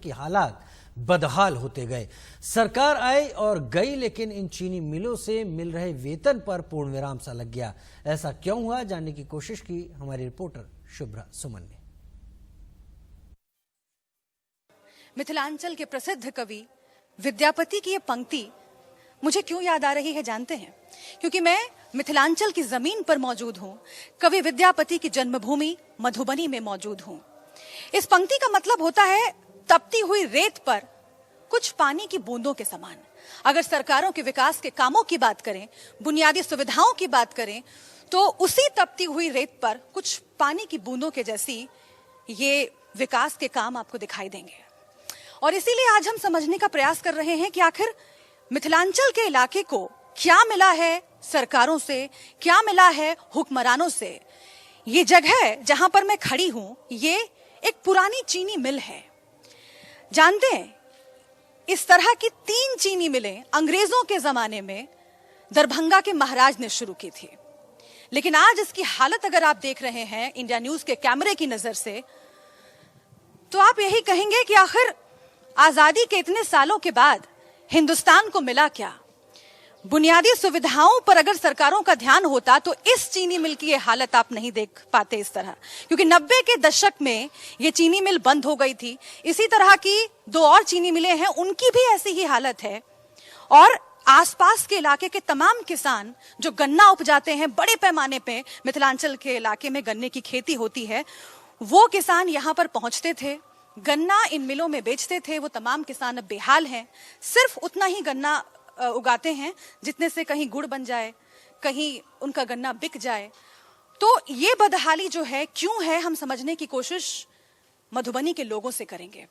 की हालात बदहाल होते गए। सरकार आई और गई, लेकिन इन चीनी मिलों से मिल रहे वेतन पर पूर्ण विराम सा लग गया। ऐसा क्यों हुआ, जानने की कोशिश की हमारी रिपोर्टर शुभ्रा सुमन ने। मिथिलांचल के प्रसिद्ध कवि विद्यापति की ये पंक्ति मुझे क्यों याद आ रही है जानते हैं? क्योंकि मैं मिथिलांचल की जमीन पर मौजूद हूँ, कवि विद्यापति की जन्मभूमि मधुबनी में मौजूद हूँ। इस पंक्ति का मतलब होता है तपती हुई रेत पर कुछ पानी की बूंदों के समान। अगर सरकारों के विकास के कामों की बात करें, बुनियादी सुविधाओं की बात करें, तो उसी तपती हुई रेत पर कुछ पानी की बूंदों के जैसी ये विकास के काम आपको दिखाई देंगे। और इसीलिए आज हम समझने का प्रयास कर रहे हैं कि आखिर मिथिलांचल के इलाके को क्या मिला है सरकारों से, क्या मिला है हुक्मरानों से। ये जगह जहां पर मैं खड़ी हूं, ये एक पुरानी चीनी मिल है। जानते हैं, इस तरह की 3 चीनी मिलें अंग्रेजों के जमाने में दरभंगा के महाराज ने शुरू की थी। लेकिन आज इसकी हालत अगर आप देख रहे हैं इंडिया न्यूज के कैमरे की नजर से, तो आप यही कहेंगे कि आखिर आजादी के इतने सालों के बाद हिंदुस्तान को मिला क्या। बुनियादी सुविधाओं पर अगर सरकारों का ध्यान होता तो इस चीनी मिल की ये हालत आप नहीं देख पाते इस तरह, क्योंकि 90 के दशक में ये चीनी मिल बंद हो गई थी। इसी तरह की 2 और चीनी मिलें हैं, उनकी भी ऐसी ही हालत है। और आसपास के इलाके के तमाम किसान जो गन्ना उपजाते हैं, बड़े पैमाने पे मिथिलांचल के इलाके में गन्ने की खेती होती है, वो किसान यहाँ पर पहुंचते थे, गन्ना इन मिलों में बेचते थे। वो तमाम किसान अब बेहाल हैं, सिर्फ उतना ही गन्ना उगाते हैं जितने से कहीं गुड़ बन जाए, कहीं उनका गन्ना बिक जाए। तो ये बदहाली जो है क्यों है, हम समझने की कोशिश मधुबनी के लोगों से करेंगे।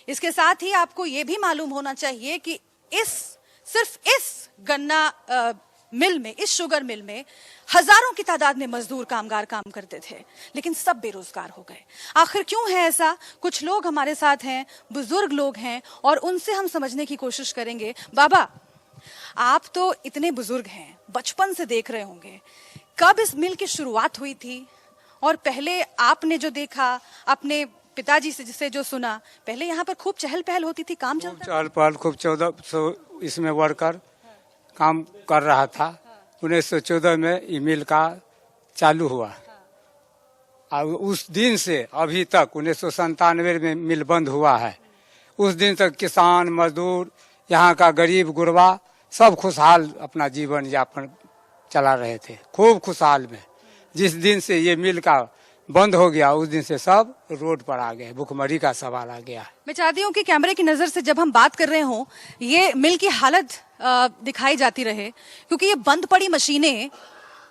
इसके साथ ही आपको ये भी मालूम होना चाहिए कि सिर्फ इस गन्ना मिल में, इस शुगर मिल में हजारों की तादाद में मजदूर कामगार काम करते थे, लेकिन सब बेरोजगार हो गए। आखिर क्यों है ऐसा? कुछ लोग हमारे साथ हैं, बुजुर्ग लोग हैं, और उनसे हम समझने की कोशिश करेंगे। बाबा, आप तो इतने बुजुर्ग हैं, बचपन से देख रहे होंगे, कब इस मिल की शुरुआत हुई थी? और पहले आपने जो देखा, अपने पिताजी से जो सुना, पहले यहाँ पर खूब चहल पहल होती थी, काम चलता, चहल पहल खूब 1400 इसमें वर्कर काम कर रहा था। 1914 में ये मिल का चालू हुआ और उस दिन से अभी तक 1997 में मिल बंद हुआ है। उस दिन तक किसान, मजदूर, यहाँ का गरीब गुरबा सब खुशहाल अपना जीवन यापन चला रहे थे, खूब खुशहाल में। जिस दिन से ये मिल का बंद हो गया, उस दिन से सब रोड पर आ गए, भुखमरी का सवाल आ गया। मैं चाहती हूँ कि कैमरे की नजर से जब हम बात कर रहे हों, ये मिल की हालत दिखाई जाती रहे, क्योंकि ये बंद पड़ी मशीनें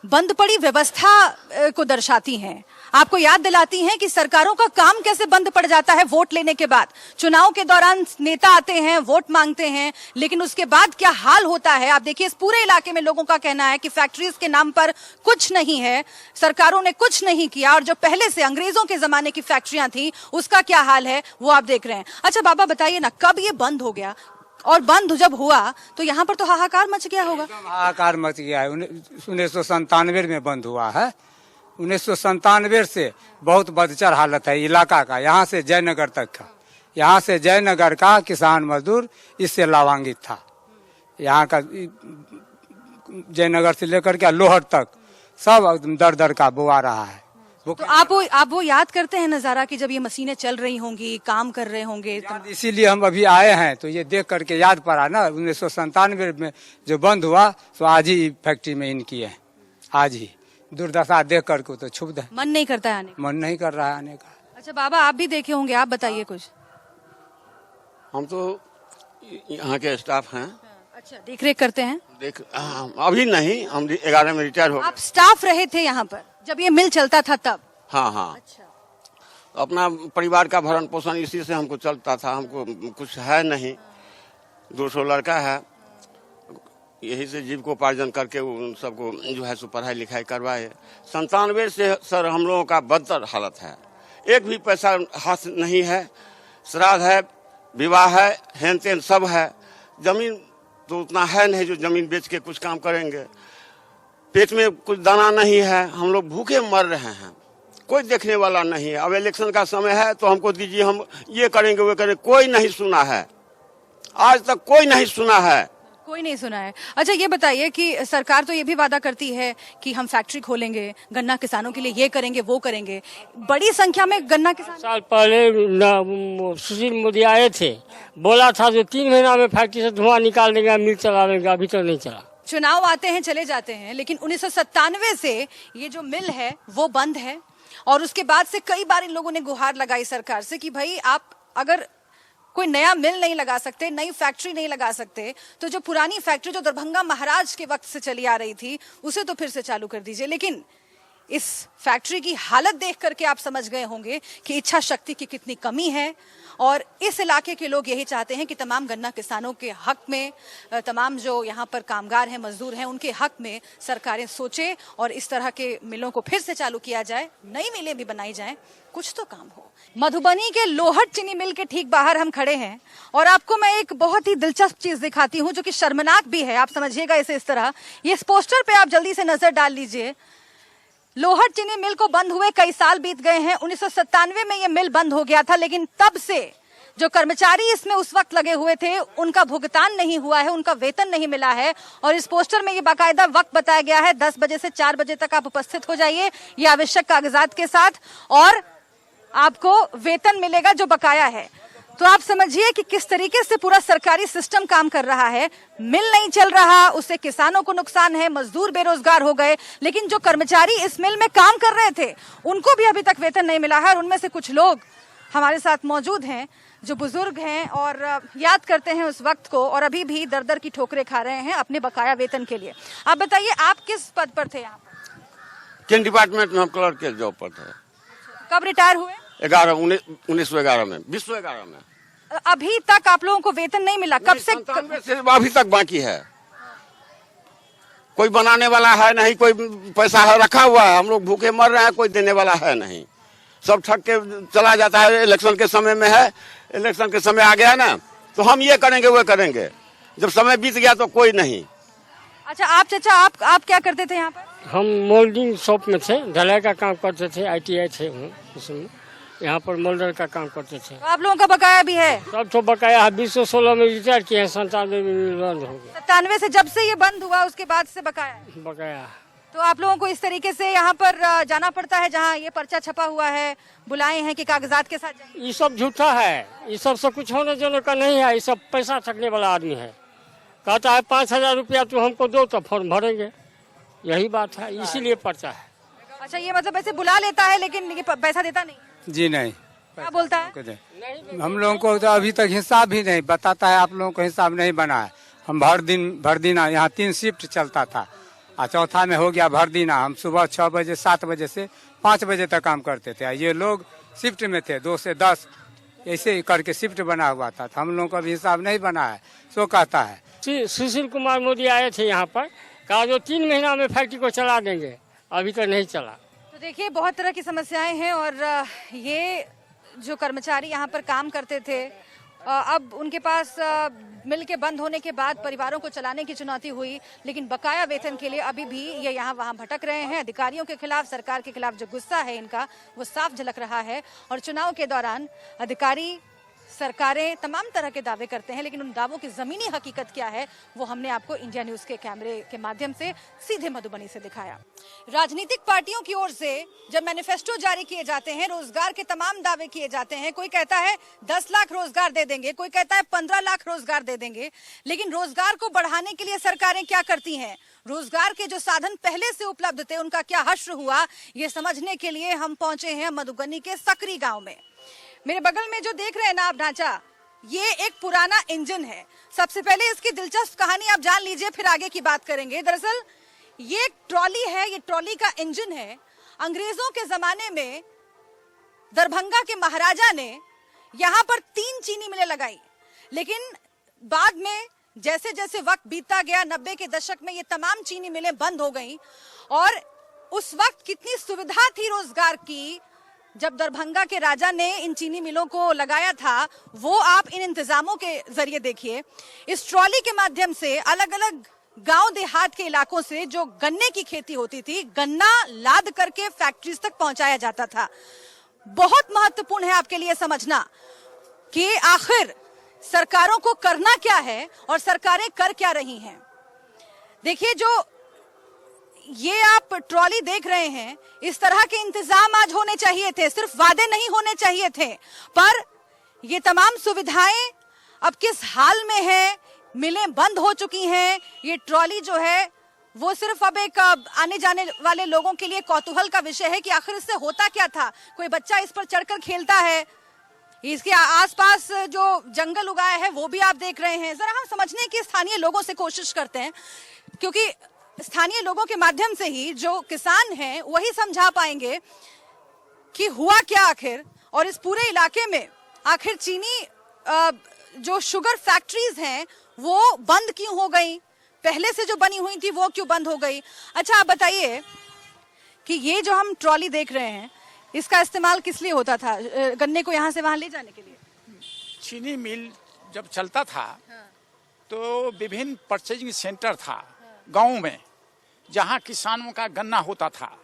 बंद पड़ी व्यवस्था को दर्शाती हैं, आपको याद दिलाती हैं कि सरकारों का काम कैसे बंद पड़ जाता है वोट लेने के बाद। चुनाव के दौरान नेता आते हैं, वोट मांगते हैं, लेकिन उसके बाद क्या हाल होता है आप देखिए। इस पूरे इलाके में लोगों का कहना है कि फैक्ट्रीज के नाम पर कुछ नहीं है, सरकारों ने कुछ नहीं किया, और जो पहले से अंग्रेजों के जमाने की फैक्ट्रियां थी उसका क्या हाल है वो आप देख रहे हैं। अच्छा बाबा, बताइए ना, कब ये बंद हो गया? और बंद जब हुआ तो यहाँ पर तो हाहाकार मच गया होगा। हाहाकार मच गया है। 1997 में बंद हुआ है। 1997 से बहुत बदतर हालत है इलाका का, यहाँ से जयनगर तक का। यहाँ से जयनगर का किसान मजदूर इससे लाभान्वित था। यहाँ का जयनगर से लेकर के लोहर तक सब दर दर का बोआ रहा है। तो आप वो याद करते हैं नजारा कि जब ये मशीनें चल रही होंगी, काम कर रहे होंगे? इसीलिए हम अभी आए हैं, तो ये देख करके याद पड़ा ना। 1997 में जो बंद हुआ, तो आज ही फैक्ट्री में इनकी है, आज ही। दुर्दशा देख करके तो क्षुब्ध है, मन नहीं करता है आने, मन नहीं कर रहा है आने का। अच्छा बाबा, आप भी देखे होंगे, आप बताइए कुछ। हम तो यहाँ के स्टाफ हैं। अच्छा, देख रेख करते हैं? अभी नहीं, हम 11 में रिटायर हो गए। आप स्टाफ रहे थे यहाँ पर जब ये मिल चलता था तब? हाँ हाँ। अच्छा। अपना परिवार का भरण पोषण इसी से हमको चलता था, हमको कुछ है नहीं, 200 लड़का है, यही से जीविकोपार्जन करके उन सबको जो है सो पढ़ाई लिखाई करवाए। 97 से सर हम लोगों का बदतर हालत है, एक भी पैसा हाथ नहीं है। श्राद्ध है, विवाह है, हेन तेन सब है, जमीन तो उतना है नहीं जो जमीन बेच के कुछ काम करेंगे। पेट में कुछ दाना नहीं है, हम लोग भूखे मर रहे हैं, कोई देखने वाला नहीं है। अब इलेक्शन का समय है तो हमको दीजिए, हम ये करेंगे वो करेंगे, कोई नहीं सुना है, आज तक कोई नहीं सुना है। कोई नहीं सुना है। अच्छा ये बताइए कि सरकार तो ये भी वादा करती है कि हम फैक्ट्री खोलेंगे, गन्ना किसानों के लिए ये करेंगे वो करेंगे, बड़ी संख्या में गन्ना किसान। साल पहले सुशील मोदी आए थे, बोला था जो 3 महीना में फैक्ट्री से धुआं निकाल देंगे, मिल चला लेंगे, अभी तक नहीं चला। चुनाव आते हैं चले जाते हैं, लेकिन 1997 से ये जो मिल है वो बंद है। और उसके बाद से कई बार इन लोगों ने गुहार लगाई सरकार से कि भाई आप अगर कोई नया मिल नहीं लगा सकते, नई फैक्ट्री नहीं लगा सकते, तो जो पुरानी फैक्ट्री जो दरभंगा महाराज के वक्त से चली आ रही थी उसे तो फिर से चालू कर दीजिए। लेकिन इस फैक्ट्री की हालत देख करके आप समझ गए होंगे कि इच्छा शक्ति की कितनी कमी है। और इस इलाके के लोग यही चाहते हैं कि तमाम गन्ना किसानों के हक में, तमाम जो यहाँ पर कामगार हैं, मजदूर हैं, उनके हक में सरकारें सोचे और इस तरह के मिलों को फिर से चालू किया जाए, नई मिलें भी बनाई जाएं, कुछ तो काम हो। मधुबनी के लोहट चीनी मिल के ठीक बाहर हम खड़े हैं और आपको मैं एक बहुत ही दिलचस्प चीज दिखाती हूँ जो कि शर्मनाक भी है, आप समझिएगा इसे इस तरह। ये इस पोस्टर पे आप जल्दी से नजर डाल लीजिए। लोहट चीनी मिल को बंद हुए कई साल बीत गए हैं। 1997 में ये मिल बंद हो गया था, लेकिन तब से जो कर्मचारी इसमें उस वक्त लगे हुए थे उनका भुगतान नहीं हुआ है, उनका वेतन नहीं मिला है। और इस पोस्टर में ये बाकायदा वक्त बताया गया है, 10 बजे से 4 बजे तक आप उपस्थित हो जाइए ये आवश्यक कागजात के साथ और आपको वेतन मिलेगा जो बकाया है। तो आप समझिए कि किस तरीके से पूरा सरकारी सिस्टम काम कर रहा है। मिल नहीं चल रहा, उससे किसानों को नुकसान है, मजदूर बेरोजगार हो गए, लेकिन जो कर्मचारी इस मिल में काम कर रहे थे उनको भी अभी तक वेतन नहीं मिला है। और उनमें से कुछ लोग हमारे साथ मौजूद हैं जो बुजुर्ग हैं और याद करते हैं उस वक्त को और अभी भी दर दर की ठोकरें खा रहे हैं अपने बकाया वेतन के लिए। आप बताइए, आप किस पद पर थे यहाँ पर? किन डिपार्टमेंट में हम क्लर्क के जॉब पर थे। कब रिटायर हुए? 1911 में, 2011 में। अभी तक आप लोगों को वेतन नहीं मिला? कब से? 97 से अभी तक बाकी है। कोई बनाने वाला है नहीं, कोई पैसा है रखा हुआ है, हम लोग भूखे मर रहे हैं, कोई देने वाला है नहीं। सब ठग के चला जाता है। इलेक्शन के समय में है, इलेक्शन के समय आ गया ना तो हम ये करेंगे वो करेंगे, जब समय बीत गया तो कोई नहीं। अच्छा आप चाचा, आप क्या करते थे यहाँ पर? हम मोल्डिंग शॉप में थे, ढलाई का काम करते थे, ITI थे उसमें, यहाँ पर मोल्डर का काम करते थे। तो आप लोगों का बकाया भी है? सब तो बकाया है। 2016 में रिटायर किए हैं, 97 में बंद हो गया। 97 से जब से ये बंद हुआ उसके बाद से बकाया है? बकाया। तो आप लोगों को इस तरीके से यहाँ पर जाना पड़ता है जहाँ ये पर्चा छपा हुआ है, बुलाए हैं कि कागजात के साथ जाइए? ये सब झूठा है, ये सब से कुछ होने जोने का नहीं है। ये सब पैसा ठगने वाला आदमी है। कहता है 5000 रुपया तू हमको दो तो फॉर्म भरेंगे, यही बात है, इसीलिए पर्चा है। अच्छा, ये मतलब ऐसे बुला लेता है लेकिन ये पैसा देता नहीं? जी नहीं। क्या बोलता है? हम लोगों को तो अभी तक हिसाब ही नहीं बताता है, आप लोगों को हिसाब नहीं बना है। हम भर दिन यहाँ 3 शिफ्ट चलता था और चौथा में हो गया भर दिना। हम सुबह 6 बजे 7 बजे से 5 बजे तक काम करते थे। ये लोग शिफ्ट में थे, 2 से 10 ऐसे करके शिफ्ट बना हुआ था। हम लोगों को अभी हिसाब नहीं बना है, सो कहता है। सुशील कुमार मोदी आए थे यहाँ पर, कहा जो 3 महीना में फैक्ट्री को चला देंगे, अभी तक नहीं चला। तो देखिए बहुत तरह की समस्याएं हैं और ये जो कर्मचारी यहाँ पर काम करते थे अब उनके पास मिल के बंद होने के बाद परिवारों को चलाने की चुनौती हुई, लेकिन बकाया वेतन के लिए अभी भी ये यहाँ वहाँ भटक रहे हैं। अधिकारियों के खिलाफ, सरकार के खिलाफ जो गुस्सा है इनका वो साफ झलक रहा है। और चुनाव के दौरान अधिकारी, सरकारें तमाम तरह के दावे करते हैं, लेकिन उन दावों की जमीनी हकीकत क्या है वो हमने आपको इंडिया न्यूज के कैमरे के माध्यम से सीधे मधुबनी से दिखाया। राजनीतिक पार्टियों की ओर से जब मैनिफेस्टो जारी किए जाते हैं, रोजगार के तमाम दावे किए जाते हैं। कोई कहता है 10 लाख रोजगार दे देंगे, कोई कहता है 15 लाख रोजगार दे देंगे, लेकिन रोजगार को बढ़ाने के लिए सरकारें क्या करती हैं, रोजगार के जो साधन पहले से उपलब्ध थे उनका क्या हश्र हुआ, ये समझने के लिए हम पहुंचे हैं मधुबनी के सकरी गांव में। मेरे बगल में जो देख रहे हैं ना आप ढांचा, ये एक पुराना इंजन है। सबसे पहले इसकी दिलचस्प कहानी आप जान लीजिए, फिर आगे की बात करेंगे। दरअसल ये एक ट्रॉली है, ये ट्रॉली का इंजन है। अंग्रेजों के जमाने में दरभंगा के महाराजा ने यहाँ पर 3 चीनी मिलें लगाई, लेकिन बाद में जैसे जैसे वक्त बीतता गया, 90 के दशक में ये तमाम चीनी मिलें बंद हो गई। और उस वक्त कितनी सुविधा थी रोजगार की, जब दरभंगा के राजा ने इन चीनी मिलों को लगाया था, वो आप इन इंतजामों के जरिए देखिए। इस ट्रॉली के माध्यम से अलग अलग गांव देहात के इलाकों से जो गन्ने की खेती होती थी, गन्ना लाद करके फैक्ट्रीज तक पहुंचाया जाता था। बहुत महत्वपूर्ण है आपके लिए समझना कि आखिर सरकारों को करना क्या है और सरकारें कर क्या रही हैं। देखिए, जो ये आप ट्रॉली देख रहे हैं, इस तरह के इंतजाम आज होने चाहिए थे, सिर्फ वादे नहीं होने चाहिए थे। पर ये तमाम सुविधाएं अब किस हाल में है, मिलें बंद हो चुकी हैं। ये ट्रॉली जो है वो सिर्फ अब एक आने जाने वाले लोगों के लिए कौतूहल का विषय है कि आखिर इससे होता क्या था। कोई बच्चा इस पर चढ़कर खेलता है, इसके आसपास जो जंगल उगाया है वो भी आप देख रहे हैं। जरा हम समझने की स्थानीय लोगों से कोशिश करते हैं, क्योंकि स्थानीय लोगों के माध्यम से ही जो किसान हैं वही समझा पाएंगे कि हुआ क्या आखिर, और इस पूरे इलाके में आखिर चीनी जो शुगर फैक्ट्रीज हैं वो बंद क्यों हो गई, पहले से जो बनी हुई थी वो क्यों बंद हो गई। अच्छा, आप बताइए कि ये जो हम ट्रॉली देख रहे हैं इसका इस्तेमाल किस लिए होता था, गन्ने को यहाँ से वहां ले जाने के लिए? चीनी मिल जब चलता था तो विभिन्न परचेजिंग सेंटर था गाँव में, जहाँ किसानों का गन्ना होता था।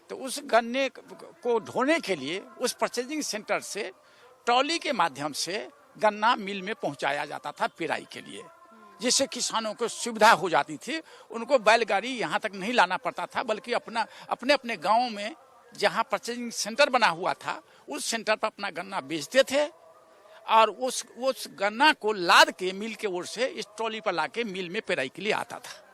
तो उस गन्ने को ढोने के लिए उस परचेजिंग सेंटर से ट्रॉली के माध्यम से गन्ना मिल में पहुंचाया जाता था पेराई के लिए, जिससे किसानों को सुविधा हो जाती थी। उनको बैलगाड़ी यहाँ तक नहीं लाना पड़ता था, बल्कि अपने अपने गाँव में जहाँ परचेजिंग सेंटर बना हुआ था उस सेंटर पर अपना गन्ना बेचते थे, और उस गन्ना को लाद के मिल के ओर से इस ट्रॉली पर लाके मिल में पेराई के लिए आता था।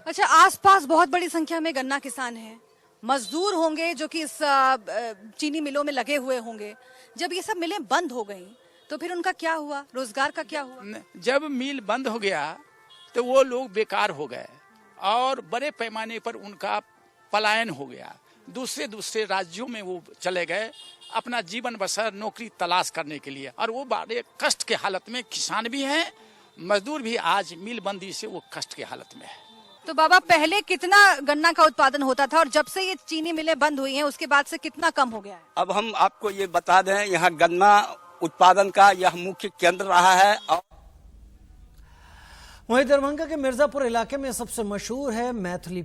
अच्छा, आसपास बहुत बड़ी संख्या में गन्ना किसान हैं, मजदूर होंगे जो कि इस चीनी मिलों में लगे हुए होंगे। जब ये सब मिलें बंद हो गई तो फिर उनका क्या हुआ, रोजगार का क्या हुआ? जब मिल बंद हो गया तो वो लोग बेकार हो गए और बड़े पैमाने पर उनका पलायन हो गया। दूसरे राज्यों में वो चले गए अपना जीवन बसर नौकरी तलाश करने के लिए, और वो बड़े कष्ट के हालत में किसान भी हैं, मजदूर भी आज मिल बंदी से वो कष्ट के हालत में है। तो बाबा, पहले कितना गन्ना का उत्पादन होता था और जब से ये चीनी मिलें बंद हुई हैं उसके बाद से कितना कम हो गया है? अब हम आपको ये बता दें, यहाँ गन्ना उत्पादन का यह मुख्य केंद्र रहा है। वहीं दरभंगा के मिर्जापुर इलाके में सबसे मशहूर है मैथिली